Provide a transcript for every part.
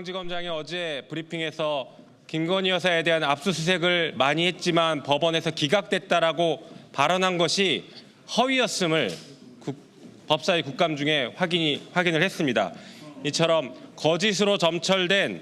지검장이 어제 브리핑에서 김건희 여사에 대한 압수수색을 많이 했지만 법원에서 기각됐다라고 발언한 것이 허위였음을 법사위 국감 중에 확인을 했습니다. 이처럼 거짓으로 점철된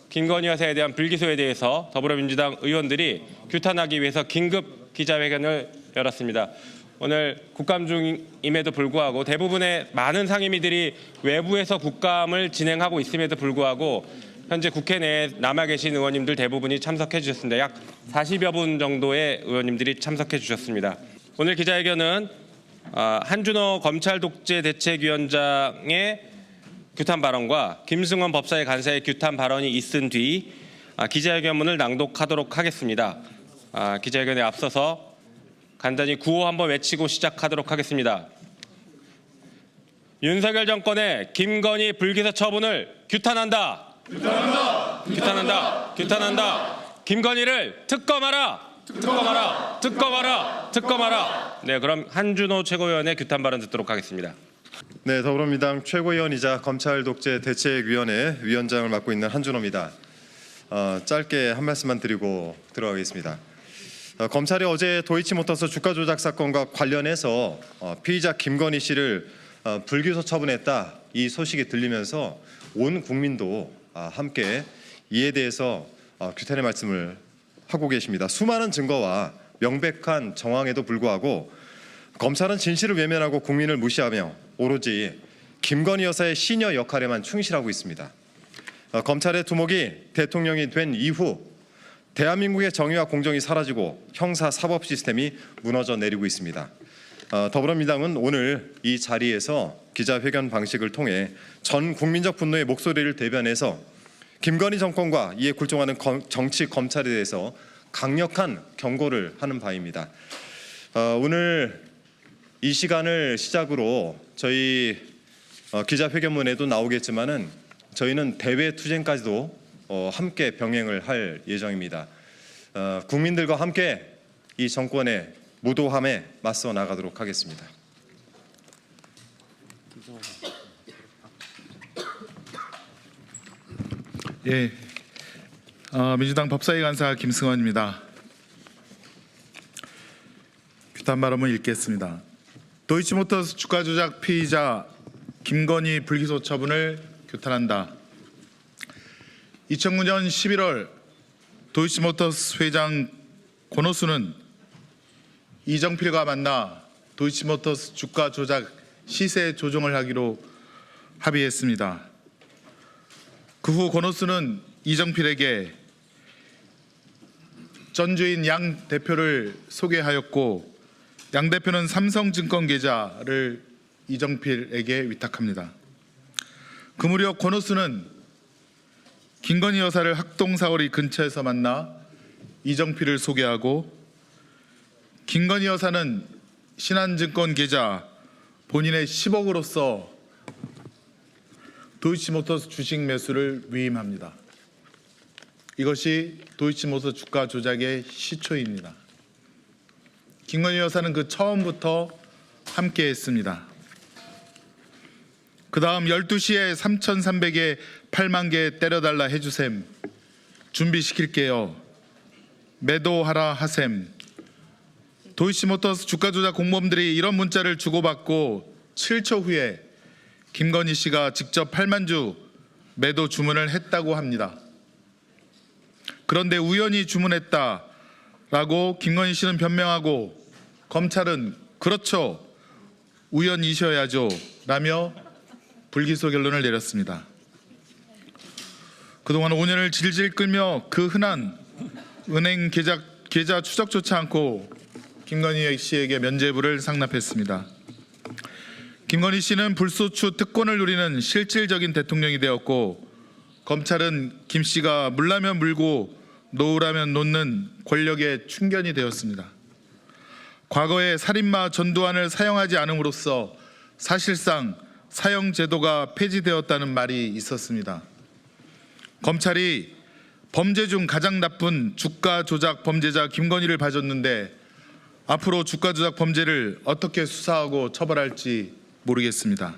김건희 여사에 대한 불기소에 대해서 더불어민주당 의원들이 규탄하기 위해서 긴급 기자회견을 열었습니다. 오늘 국감 중임에도 불구하고 대부분의 많은 상임위들이 외부에서 국감을 진행하고 있음에도 불구하고 현재 국회 내에 남아 계신 의원님들 대부분이 참석해 주셨습니다. 약 40여 분 정도의 의원님들이 참석해 주셨습니다. 오늘 기자회견은 한준호 검찰독재대책위원장의 규탄 발언과 김승원 법사위 간사의 규탄 발언이 있은 뒤 기자회견문을 낭독하도록 하겠습니다. 기자회견에 앞서서 간단히 구호 한번 외치고 시작하도록 하겠습니다. 윤석열 정권의 김건희 불기소 처분을 규탄한다. 규탄한다. 규탄한다. 규탄한다. 김건희를 특검하라. 특검하라. 특검하라. 특검하라. 네, 그럼 한준호 최고위원의 규탄 발언 듣도록 하겠습니다. 네, 더불어민주당 최고위원이자 검찰독재대책위원회 위원장을 맡고 있는 한준호입니다. 짧게 한 말씀만 드리고 들어가겠습니다. 검찰이 어제 도이치모터스 주가 조작 사건과 관련해서 피의자 김건희 씨를 불기소 처분했다, 이 소식이 들리면서 온 국민도 함께 이에 대해서 규탄의 말씀을 하고 계십니다. 수많은 증거와 명백한 정황에도 불구하고 검찰은 진실을 외면하고 국민을 무시하며 오로지 김건희 여사의 시녀 역할에만 충실하고 있습니다. 검찰의 두목이 대통령이 된 이후 대한민국의 정의와 공정이 사라지고 형사 사법 시스템이 무너져 내리고 있습니다. 더불어민주당은 오늘 이 자리에서 기자회견 방식을 통해 전 국민적 분노의 목소리를 대변해서 김건희 정권과 이에 굴종하는 정치 검찰에 대해서 강력한 경고를 하는 바입니다. 오늘 이 시간을 시작으로 저희 기자회견문에도 나오겠지만은 저희는 대외 투쟁까지도 함께 병행을 할 예정입니다. 국민들과 함께 이 정권의 무도함에 맞서 나가도록 하겠습니다. 예, 민주당 법사위 간사 김승원입니다. 규탄 발언을 읽겠습니다. 도이치모터스 주가 조작 피의자 김건희 불기소 처분을 규탄한다. 2009년 11월 도이치모터스 회장 권오수는 이정필과 만나 도이치모터스 주가 조작 시세 조정을 하기로 합의했습니다. 그 후 권오수는 이정필에게 전주인 양 대표를 소개하였고 양 대표는 삼성증권 계좌를 이정필에게 위탁합니다. 그 무렵 권오수는 김건희 여사를 학동사거리 근처에서 만나 이정필을 소개하고 김건희 여사는 신한증권 계좌 본인의 10억으로서 도이치모터스 주식 매수를 위임합니다. 이것이 도이치모터스 주가 조작의 시초입니다. 김건희 여사는 그 처음부터 함께했습니다. 그 다음 12시에 3,300에 8만 개 때려달라 해주셈, 준비시킬게요, 매도하라 하셈. 도이치모터스 주가 조작 공범들이 이런 문자를 주고받고 7초 후에 김건희 씨가 직접 8만 주 매도 주문을 했다고 합니다. 그런데 우연히 주문했다라고 김건희 씨는 변명하고 검찰은 그렇죠, 우연이셔야죠 라며 불기소 결론을 내렸습니다. 그동안 5년을 질질 끌며 그 흔한 은행 계좌 추적조차 않고 김건희 씨에게 면죄부를 상납했습니다. 김건희 씨는 불소추 특권을 누리는 실질적인 대통령이 되었고 검찰은 김 씨가 물라면 물고 놓으라면 놓는 권력의 충견이 되었습니다. 과거에 살인마 전두환을 사형하지 않음으로써 사실상 사형 제도가 폐지되었다는 말이 있었습니다. 검찰이 범죄 중 가장 나쁜 주가 조작 범죄자 김건희를 봐줬는데 앞으로 주가 조작 범죄를 어떻게 수사하고 처벌할지 모르겠습니다.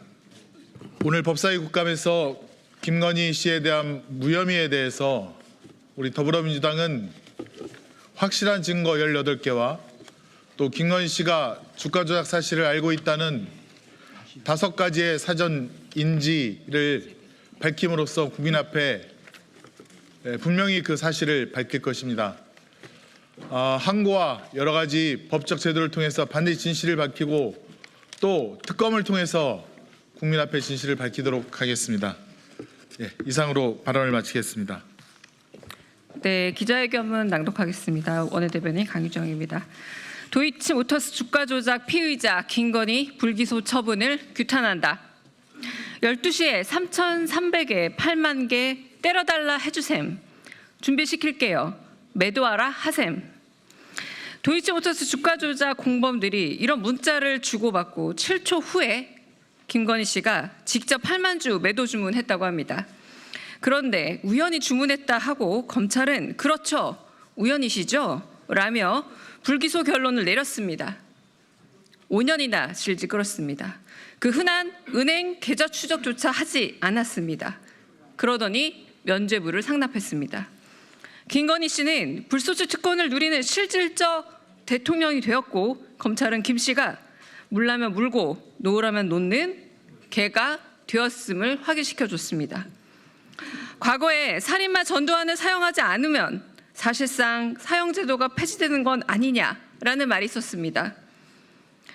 오늘 법사위 국감에서 김건희 씨에 대한 무혐의에 대해서 우리 더불어민주당은 확실한 증거 18개와 또 김건희 씨가 주가 조작 사실을 알고 있다는 5가지의 사전 인지를 밝힘으로써 국민 앞에 분명히 그 사실을 밝힐 것입니다. 항고와 여러 가지 법적 제도를 통해서 반드시 진실을 밝히고 또 특검을 통해서 국민 앞에 진실을 밝히도록 하겠습니다. 이상으로 발언을 마치겠습니다. 네, 기자회견문 낭독하겠습니다. 원내대변인 강유정입니다. 도이치모터스 주가 조작 피의자 김건희 불기소 처분을 규탄한다. 12시에 3,300에 8만 개 때려달라 해주셈. 준비시킬게요. 매도하라 하셈. 도이치모터스 주가 조작 공범들이 이런 문자를 주고받고 7초 후에 김건희 씨가 직접 8만 주 매도 주문했다고 합니다. 그런데 우연히 주문했다 하고 검찰은 그렇죠, 우연이시죠? 라며 불기소 결론을 내렸습니다. 5년이나 질질 끌었습니다. 그 흔한 은행 계좌 추적조차 하지 않았습니다. 그러더니 면죄부를 상납했습니다. 김건희 씨는 불소추 특권을 누리는 실질적 대통령이 되었고 검찰은 김 씨가 물라면 물고 놓으라면 놓는 개가 되었음을 확인시켜줬습니다. 과거에 살인마 전두환을 사형하지 않으면 사실상 사형제도가 폐지되는 건 아니냐라는 말이 있었습니다.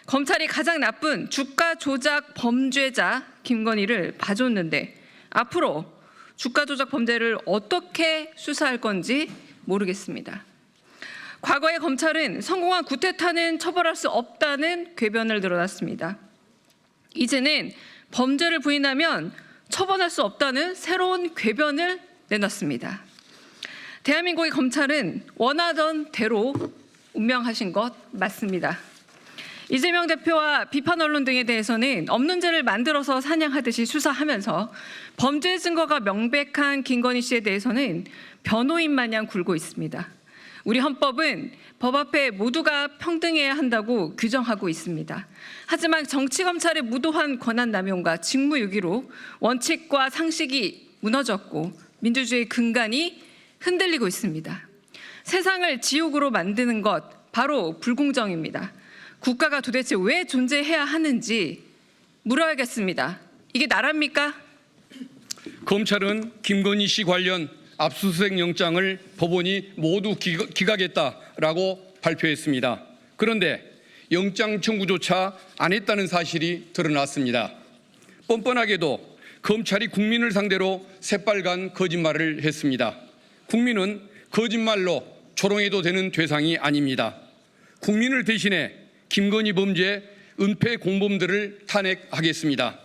검찰이 가장 나쁜 주가 조작 범죄자 김건희를 봐줬는데 앞으로 주가 조작 범죄를 어떻게 수사할 건지 모르겠습니다. 과거에 검찰은 성공한 구테타는 처벌할 수 없다는 궤변을 늘어놨습니다. 이제는 범죄를 부인하면 처벌할 수 없다는 새로운 궤변을 내놨습니다. 대한민국의 검찰은 원하던 대로 운명하신 것 맞습니다. 이재명 대표와 비판 언론 등에 대해서는 없는 죄를 만들어서 사냥하듯이 수사하면서 범죄 증거가 명백한 김건희 씨에 대해서는 변호인 마냥 굴고 있습니다. 우리 헌법은 법 앞에 모두가 평등해야 한다고 규정하고 있습니다. 하지만 정치검찰의 무도한 권한남용과 직무유기로 원칙과 상식이 무너졌고 민주주의 근간이 흔들리고 있습니다. 세상을 지옥으로 만드는 것 바로 불공정입니다. 국가가 도대체 왜 존재해야 하는지 물어야겠습니다. 이게 나라입니까? 검찰은 김건희 씨 관련 압수수색 영장을 법원이 모두 기각했다라고 발표했습니다. 그런데 영장 청구조차 안 했다는 사실이 드러났습니다. 뻔뻔하게도 검찰이 국민을 상대로 새빨간 거짓말을 했습니다. 국민은 거짓말로 조롱해도 되는 대상이 아닙니다. 국민을 대신해 김건희 범죄 은폐 공범들을 탄핵하겠습니다.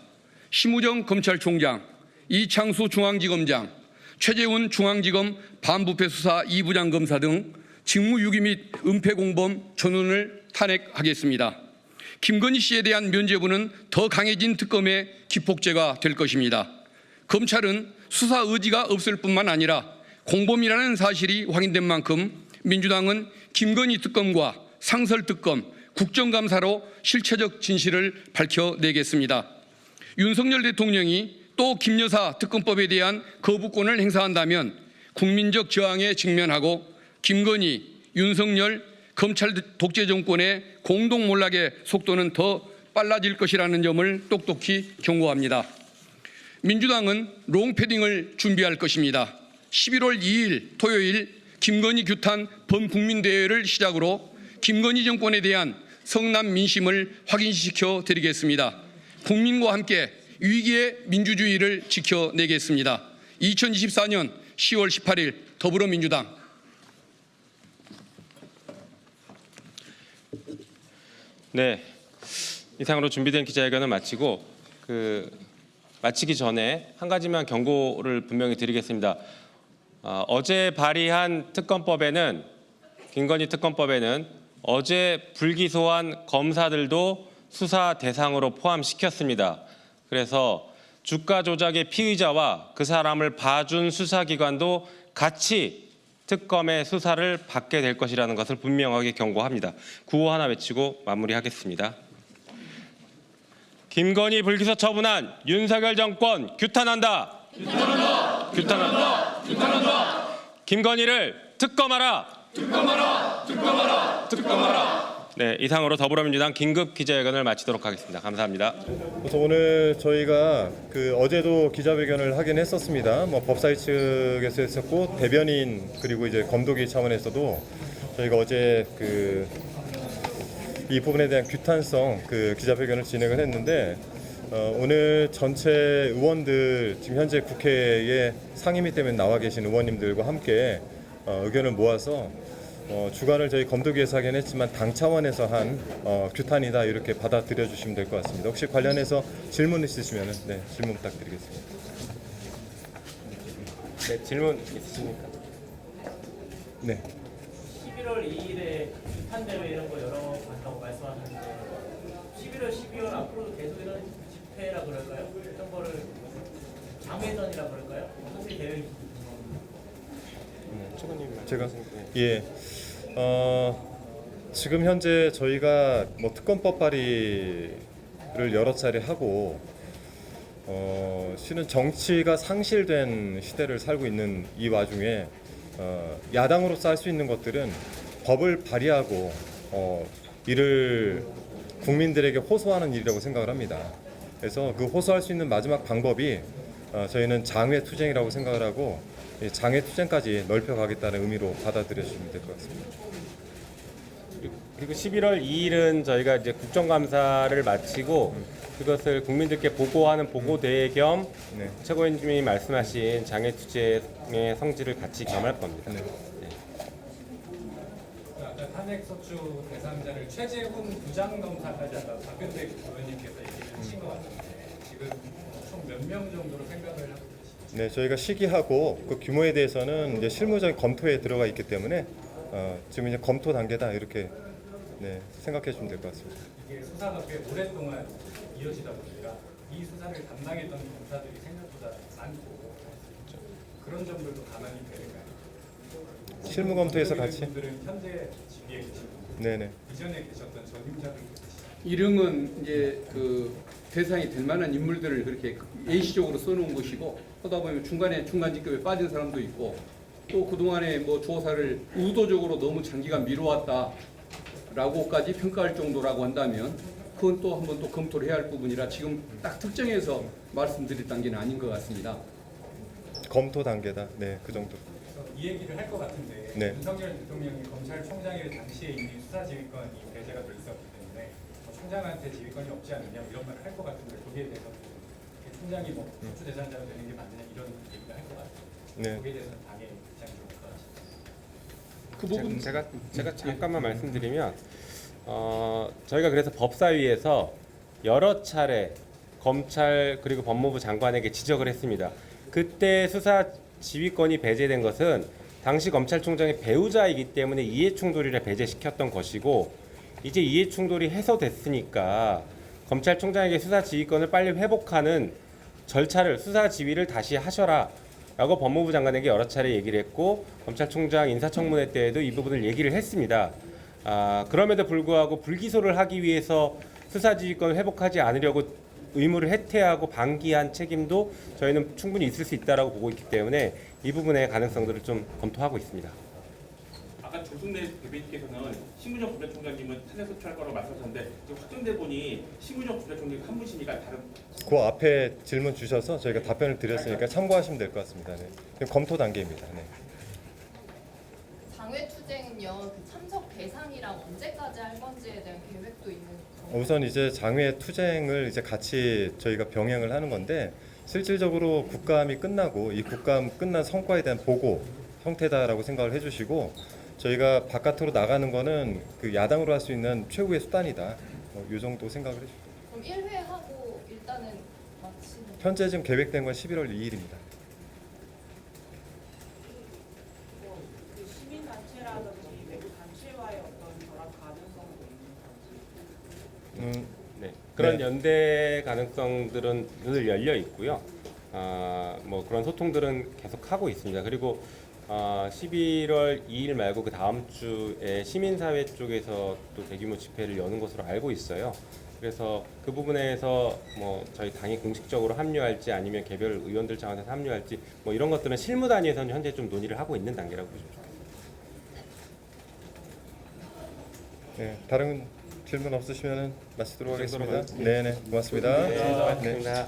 심우정 검찰총장, 이창수 중앙지검장, 최재훈 중앙지검 반부패 수사 2부장 검사 등 직무유기 및 은폐 공범 전원을 탄핵하겠습니다. 김건희 씨에 대한 면죄부는 더 강해진 특검의 기폭제가 될 것입니다. 검찰은 수사 의지가 없을 뿐만 아니라 공범이라는 사실이 확인된 만큼 민주당은 김건희 특검과 상설특검, 국정감사로 실체적 진실을 밝혀내겠습니다. 윤석열 대통령이 또 김 여사 특검법에 대한 거부권을 행사한다면 국민적 저항에 직면하고 김건희, 윤석열, 검찰 독재 정권의 공동 몰락의 속도는 더 빨라질 것이라는 점을 똑똑히 경고합니다. 민주당은 롱패딩을 준비할 것입니다. 11월 2일 토요일 김건희 규탄 범국민대회를 시작으로 김건희 정권에 대한 성남 민심을 확인시켜 드리겠습니다. 국민과 함께 위기의 민주주의를 지켜내겠습니다. 2024년 10월 18일 더불어민주당. 네, 이상으로 준비된 기자회견을 마치고 마치기 전에 한 가지만 경고를 분명히 드리겠습니다. 어제 발의한 특검법에는 김건희 특검법에는 어제 불기소한 검사들도 수사 대상으로 포함시켰습니다. 그래서 주가 조작의 피의자와 그 사람을 봐준 수사기관도 같이 특검의 수사를 받게 될 것이라는 것을 분명하게 경고합니다. 구호 하나 외치고 마무리하겠습니다. 김건희 불기소 처분한 윤석열 정권 규탄한다. 규탄한다. 규탄한다. 규탄한다. 김건희를 특검하라. 특검하라. 특검하라. 특검하라. 네, 이상으로 더불어민주당 긴급 기자회견을 마치도록 하겠습니다. 감사합니다. 그래서 오늘 저희가 어제도 기자회견을 하긴 했었습니다. 뭐 법사위 측에서 했었고 대변인 그리고 이제 검도기 차원에서도 저희가 어제 이 부분에 대한 규탄성 기자회견을 진행을 했는데 오늘 전체 의원들 지금 현재 국회에 상임위 때문에 나와 계신 의원님들과 함께 의견을 모아서 주관을 저희 검도기에서 하긴 했지만 당 차원에서 한 규탄이다 이렇게 받아들여 주시면 될 것 같습니다. 혹시 관련해서 질문 있으시면 네, 질문 부탁드리겠습니다. 네, 질문 있으십니까? 네. 11월 2일에 규탄 대회 이런 거 여러 번 간다고 말씀하셨는데 11월, 12월 앞으로도 계속 이런 집회라 그럴까요? 이런 거를 장외전이라 그럴까요? 사실 대회 제가 지금 현재 저희가 뭐 특검법 발의를 여러 차례 하고 실은 정치가 상실된 시대를 살고 있는 이 와중에 야당으로서 할 수 있는 것들은 법을 발의하고 이를 국민들에게 호소하는 일이라고 생각을 합니다. 그래서 그 호소할 수 있는 마지막 방법이 저희는 장외투쟁이라고 생각을 하고 장외투쟁까지 넓혀가겠다는 의미로 받아들여 주시면 될 것 같습니다. 그리고 11월 2일은 저희가 이제 국정감사를 마치고 그것을 국민들께 보고하는 보고대회 겸 네. 최고위원님이 말씀하신 장애투쟁의 성질을 같이 겸할 겁니다. 네. 아까 탄핵소추 대상자를 최재훈 부장검사까지 한다고 박근태 의원님께서 얘기를 하신 것 같은데 지금 총 몇 명 정도로 생각을 하고 계시죠? 네, 저희가 시기하고 그 규모에 대해서는 이제 실무적인 검토에 들어가 있기 때문에 지금 이제 검토 단계다 이렇게 생각해 주시면 될 것 같습니다. 이게 수사가 꽤 오랫동안 이어지다 보니까 이 수사를 담당했던 검사들이 생각보다 많고 그런 점들도 감안이 되는가요? 실무 검토에서 같이. 분들은 현재 직위에 계신 분들, 네네. 이전에 계셨던 전임자들 이름은 이제 대상이 될 만한 인물들을 그렇게 예시적으로 써놓은 것이고 하다 보면 중간 직급에 빠진 사람도 있고 또 그동안에 뭐 조사를 의도적으로 너무 장기간 미뤄왔다라고까지 평가할 정도라고 한다면 그건 또 한번 또 검토를 해야 할 부분이라 지금 딱 특정해서 말씀드릴 단계는 아닌 것 같습니다. 검토 단계다. 네, 그 정도. 그래서 이 얘기를 할 것 같은데 네. 윤석열 대통령이 검찰총장일 당시에 이미 수사지휘권이 배제가 돼 있었기 때문에 총장한테 지휘권이 없지 않느냐 이런 말을 할 것 같은데 거기에 대해서 총장이 뭐 소추 대상자가 되는 게 맞느냐 이런 얘기를 할 것 같아요. 네. 거기에 대해서는 당의 입장이 좀 어떠하십니까? 그 부분 제가 잠깐만 말씀드리면 저희가 그래서 법사위에서 여러 차례 검찰 그리고 법무부 장관에게 지적을 했습니다. 그때 수사 지휘권이 배제된 것은 당시 검찰총장의 배우자이기 때문에 이해충돌이라 배제시켰던 것이고 이제 이해충돌이 해소됐으니까 검찰총장에게 수사 지휘권을 빨리 회복하는 절차를 수사 지휘를 다시 하셔라 라고 법무부 장관에게 여러 차례 얘기를 했고 검찰총장 인사청문회 때에도 이 부분을 얘기를 했습니다. 그럼에도 불구하고 불기소를 하기 위해서 수사지휘권을 회복하지 않으려고 의무를 해태하고 방기한 책임도 저희는 충분히 있을 수 있다라고 보고 있기 때문에 이 부분의 가능성들을 좀 검토하고 있습니다. 아까 조승래 대변인께서는 심우정 부장총장님은 탄핵 소추할 거라고 말씀하셨는데 지금 확정돼 보니 심우정 부장총장이 한 분이시니까 다른 그 앞에 질문 주셔서 저희가 답변을 드렸으니까 참고하시면 될 것 같습니다. 네. 지금 검토 단계입니다. 네. 장외투쟁은요, 그 참석 대상이랑 언제까지 할 건지에 대한 계획도 있는 건가요? 우선 이제 장외 투쟁을 이제 같이 저희가 병행을 하는 건데 실질적으로 국감이 끝나고 이 국감 끝난 성과에 대한 보고 형태다라고 생각을 해주시고 저희가 바깥으로 나가는 거는 그 야당으로 할 수 있는 최후의 수단이다. 이 정도 생각을 해주시고 그럼 1회 하고 일단은 마치는. 현재 지금 계획된 건 11월 2일입니다. 그 시민단체라든지 외부 단체와의 어떤 결합 가능성도 있는 건지. 네, 그런 네. 연대 가능성들은 늘 열려 있고요. 뭐 그런 소통들은 계속 하고 있습니다. 그리고 11월 2일 말고 그 다음 주에 시민사회 쪽에서 또 대규모 집회를 여는 것으로 알고 있어요. 그래서 그 부분에서 뭐 저희 당이 공식적으로 합류할지 아니면 개별 의원들 차원에서 합류할지 뭐 이런 것들은 실무 단위에서는 현재 좀 논의를 하고 있는 단계라고 보시면 좋겠습니다. 네, 다른 질문 없으시면 마치도록 그 정도로 하겠습니다. 네네, 고맙습니다. 네, 고맙습니다.